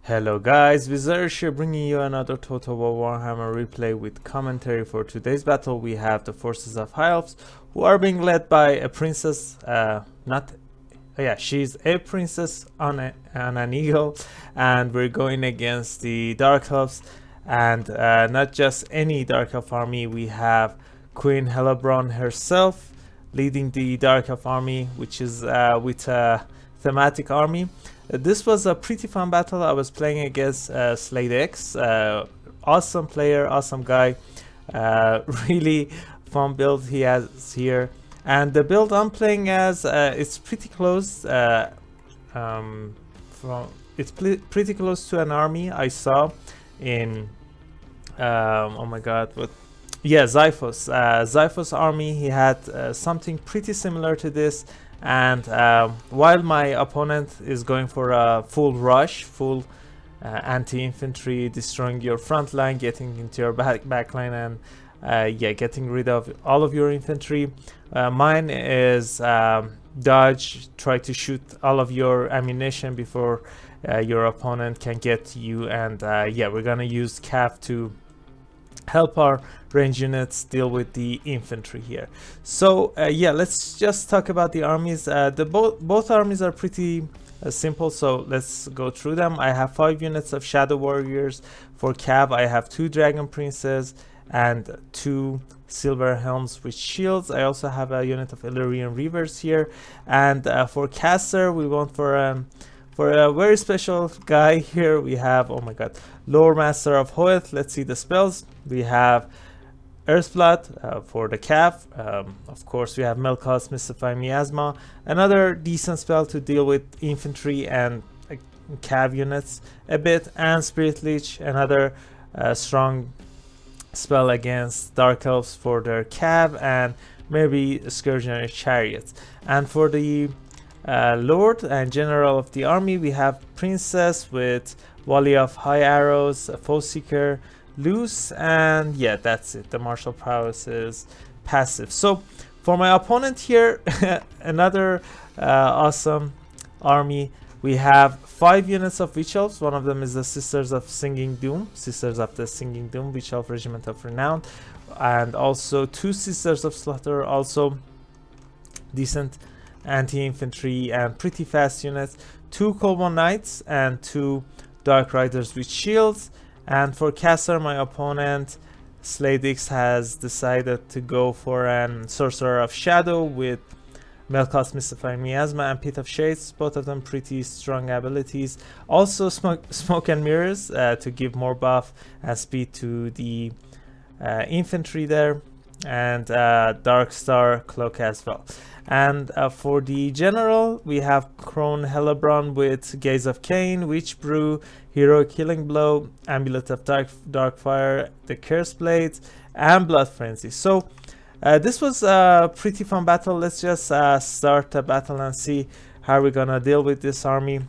Hello guys, Wizards here bringing you another Total War Warhammer replay with commentary. For today's battle we have the forces of Elves, who are being led by a princess, she's a princess on an eagle, and we're going against the Dark Elves, and not just any Dark Elf army. We have Queen Hellebrand herself leading the Dark Elf army, which is with a thematic army. This was a pretty fun battle. I was playing against Slade X, awesome player, awesome guy, really fun build he has here. And the build I'm playing as, it's pretty close, pretty close to an army I saw in, oh my god, what? Yeah, Xiphos. Xiphos army, he had something pretty similar to this. And while my opponent is going for a full rush, full anti-infantry, destroying your front line, getting into your back line, and getting rid of all of your infantry, mine is dodge, try to shoot all of your ammunition before your opponent can get to you. And we're gonna use Cav to help our range units deal with the infantry here. So let's just talk about the armies. Both armies are pretty simple, so let's go through them. I have 5 units of shadow warriors. For Cav I have 2 dragon princes and 2 silver helms with shields. I also have a unit of Illyrian reavers here. And for caster we want for a very special guy here, we have, oh my god, Lore Master of Hoeth. Let's see the spells. We have Earthblood for the Cav. Of course, we have Melkos Mystify Miasma, another decent spell to deal with infantry and Cav units a bit, and Spirit Leech, another strong spell against Dark Elves for their Cav, and maybe Scourgeonary Chariots. And for the Lord and General of the army, we have Princess with Volley of High Arrows, Foe Seeker, Loose, and yeah, that's it. The Martial Prowess is passive. So for my opponent here, another awesome army. We have 5 units of Witch Elves. One of them is the Sisters of Singing Doom, Sisters of the Singing Doom, Witch Elf Regiment of Renown, and also 2 Sisters of Slaughter, also decent anti-infantry and pretty fast units, 2 Kobold Knights and 2 Dark Riders with shields. And for caster, my opponent Sladix has decided to go for an Sorcerer of Shadow with Melkos Mystify Miasma and Pit of Shades, both of them pretty strong abilities. Also Smoke and Mirrors to give more buff and speed to the infantry there, and Dark Star Cloak as well. And for the general, we have Crone Hellebrand with Gaze of Cain, Witch Brew, Heroic Healing Blow, Amulet of Dark Fire, the Curse Blades, and Blood Frenzy. So this was a pretty fun battle. Let's just start the battle and see how we're gonna deal with this army.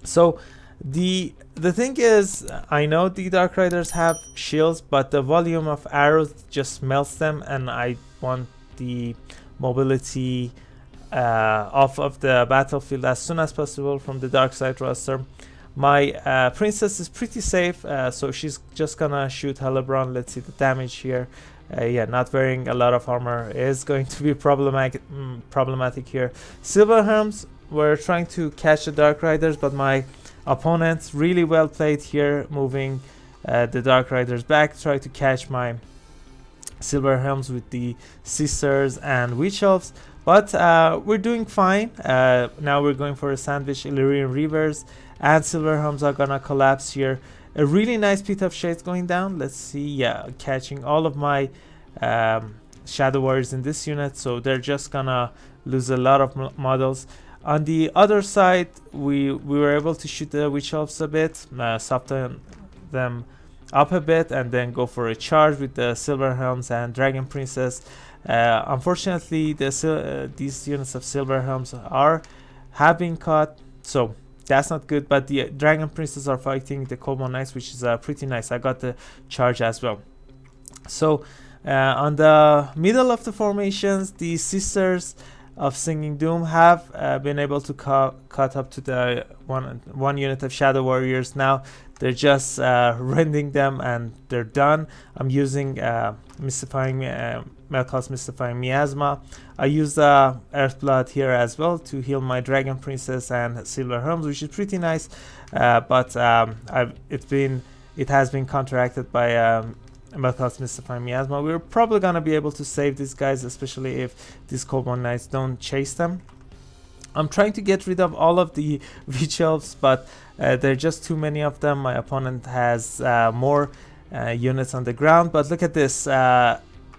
So the thing is, I know the Dark Riders have shields, but the volume of arrows just melts them, and I want the mobility off of the battlefield as soon as possible from the dark side roster. My princess is pretty safe, so she's just gonna shoot Hellebrand. Let's see the damage here. Not wearing a lot of armor is going to be problematic here. Silver Helms were trying to catch the Dark Riders, but my opponents really well played here, moving the Dark Riders back, try to catch my Silver Helms with the Sisters and Witch Elves. But we're doing fine. Now we're going for a sandwich. Illyrian Reavers and Silver Helms are gonna collapse here. A really nice Pit of Shades going down. Let's see, yeah, catching all of my Shadow Warriors in this unit, so they're just gonna lose a lot of models. On the other side, we were able to shoot the Witch Elves a bit, soften them up a bit, and then go for a charge with the Silver Helms and Dragon Princess. Unfortunately, these units of Silver Helms have been caught, so that's not good. But the Dragon Princess are fighting the Kobold Knights, which is pretty nice. I got the charge as well. So on the middle of the formations, the Sisters of Singing Doom have been able to cut up to the one unit of Shadow Warriors. Now they're just rending them and they're done. I'm using Mystifying Melkos Mystifying Miasma. I use the Earthblood here as well to heal my Dragon Princess and Silver Helms, which is pretty nice. But it has been counteracted by Melkos Mystifying Miasma. We're probably gonna be able to save these guys, especially if these Cold Knights don't chase them. I'm trying to get rid of all of the Witch Elves, but there are just too many of them. My opponent has more units on the ground. But look at this.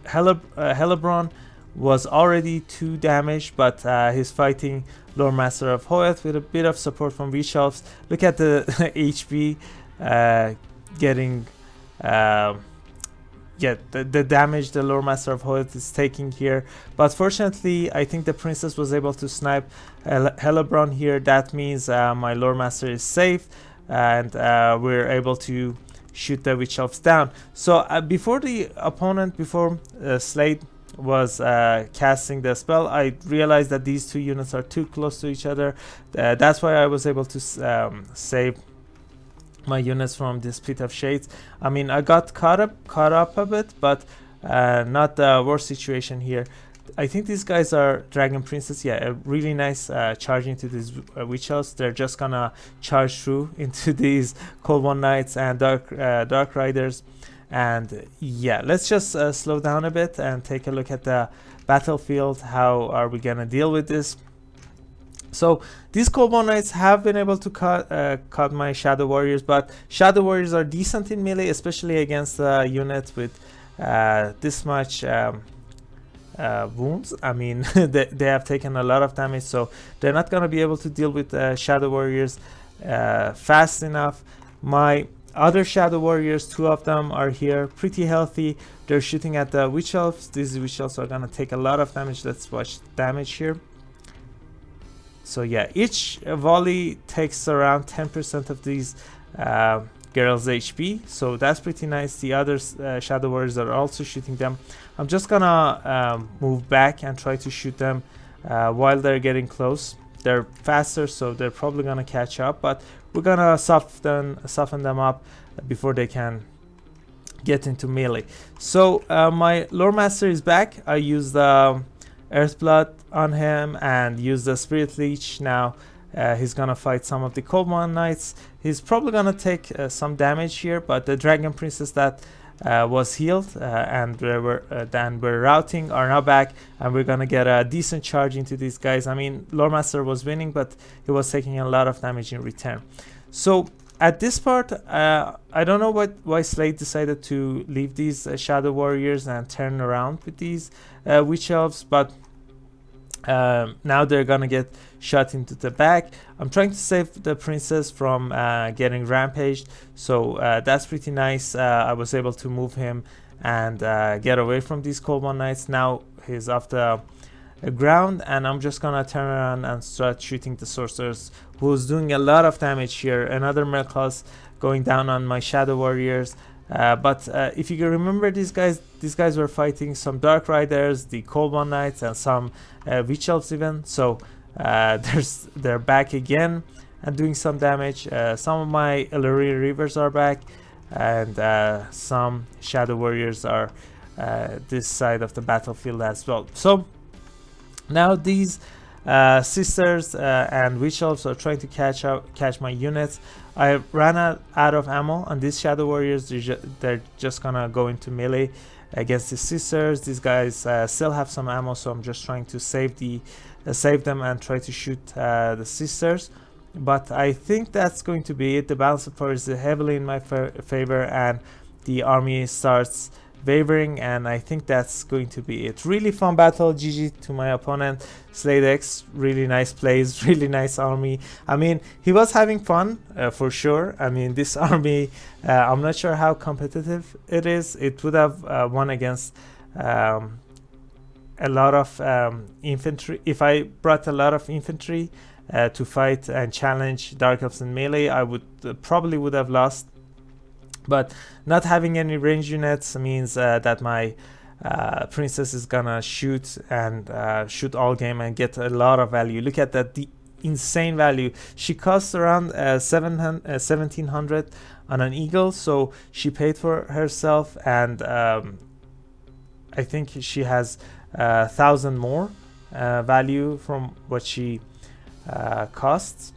Hellebron was already 2 damage, but he's fighting Lore Master of Hoeth with a bit of support from Witch Elves. Look at the HP getting... the damage the Lore Master of Hoeth is taking here. But fortunately, I think the Princess was able to snipe Hellebron here. That means my Lore Master is safe, and we're able to shoot the Witch Elves down. So before Slade was casting the spell, I realized that these 2 units are too close to each other. That's why I was able to save my units from this Pit of Shades. I mean, I got caught up a bit, but not the worst situation here. I think these guys are Dragon Princess. Yeah, a really nice charging to these Witch Elves. They're just gonna charge through into these Cold One Knights and Dark Riders. And yeah, let's just slow down a bit and take a look at the battlefield. How are we gonna deal with this? So these Cold One Knights have been able to cut my Shadow Warriors, but Shadow Warriors are decent in melee, especially against a unit with this much wounds. I mean, they have taken a lot of damage, so they're not going to be able to deal with Shadow Warriors fast enough. My other Shadow Warriors, 2 of them are here, pretty healthy. They're shooting at the Witch Elves. These Witch Elves are going to take a lot of damage. Let's watch damage here. So yeah, each volley takes around 10% of these girls' HP, so that's pretty nice. The other Shadow Warriors are also shooting them. I'm just gonna move back and try to shoot them while they're getting close. They're faster, so they're probably gonna catch up, but we're gonna soften them up before they can get into melee. So my Lore Master is back. I used the Earthblood on him and use the Spirit Leech. Now he's gonna fight some of the Cold One Knights. He's probably gonna take some damage here, but the Dragon Princess that was healed and we're routing are now back, and we're gonna get a decent charge into these guys. I mean, Lore Master was winning, but he was taking a lot of damage in return. So at this part, I don't know why Slade decided to leave these Shadow Warriors and turn around with these Witch Elves, but now they're gonna get shot into the back. I'm trying to save the Princess from getting rampaged, so that's pretty nice. I was able to move him and get away from these Cold One Knights. Now he's off the ground, and I'm just gonna turn around and start shooting the Sorcerers, who's doing a lot of damage here. Another Mercos going down on my Shadow Warriors. But if you can remember, these guys were fighting some Dark Riders, the Cold One Knights, and some Witch Elves even. So they're back again and doing some damage. Some of my Illyrian Reavers are back, and some Shadow Warriors are this side of the battlefield as well. So now these Sisters and Witch Elves are trying to catch my units. I ran out of ammo on these Shadow Warriors. They're just gonna go into melee against the Sisters. These guys still have some ammo, so I'm just trying to save them and try to shoot the Sisters. But I think that's going to be it. The balance of power is heavily in my favor, and the army starts wavering, and I think that's going to be it. Really fun battle. GG to my opponent, Slade X. Really nice plays, really nice army. I mean, he was having fun for sure. I mean, this army, I'm not sure how competitive it is. It would have won against a lot of infantry. If I brought a lot of infantry to fight and challenge Dark Elves in melee, I would probably have lost. But not having any range units means that my princess is gonna shoot and shoot all game and get a lot of value. Look at that, the insane value. She costs around 1700 on an eagle, so she paid for herself, and I think she has 1,000 more value from what she costs.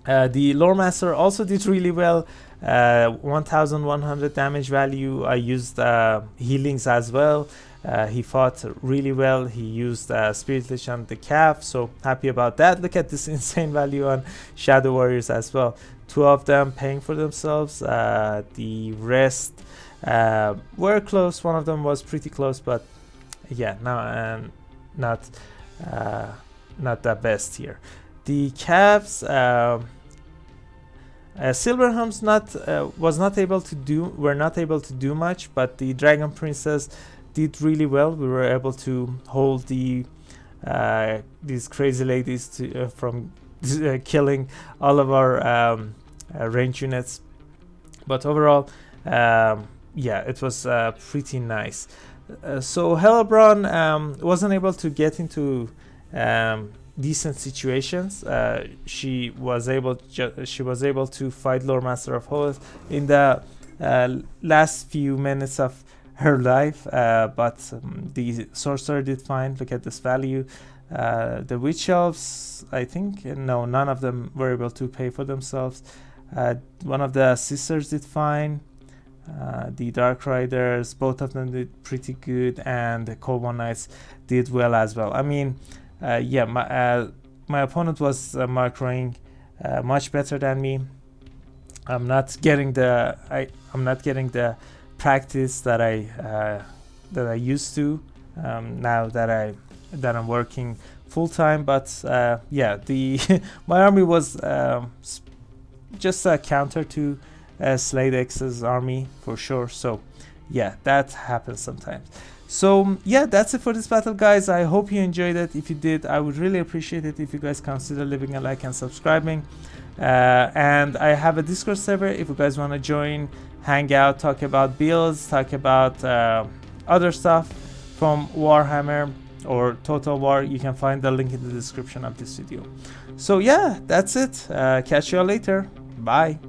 The lore master also did really well, 1100 damage value. I used healings as well. He fought really well. He used Spirit Lich on the calf, so happy about that. Look at this insane value on Shadow Warriors as well. 2 of them paying for themselves. The rest were close. One of them was pretty close, but yeah, no, not the best here. The calves, Silverhelm's were not able to do much, but the Dragon Princess did really well. We were able to hold these crazy ladies from killing all of our range units. But overall, yeah, it was pretty nice. So Hellebron wasn't able to get into decent situations. She was able to fight Lord Master of Hoth in the last few minutes of her life, but the sorcerer did fine. Look at this value. The witch elves, I think, no, none of them were able to pay for themselves. One of the sisters did fine. The Dark Riders, both of them did pretty good, and the Cold One Knights did well as well. I mean, yeah, my opponent was macroing much better than me. I'm not getting the practice that I used to now that I'm working full time. But yeah, my army was just a counter to Slade X's army for sure. So yeah, that happens sometimes. So yeah, that's it for this battle, guys. I hope you enjoyed it. If you did, I would really appreciate it if you guys consider leaving a like and subscribing. And I have a Discord server if you guys want to join, hang out, talk about builds, talk about other stuff from Warhammer or Total War. You can find the link in the description of this video. So yeah, that's it. Catch you all later. Bye.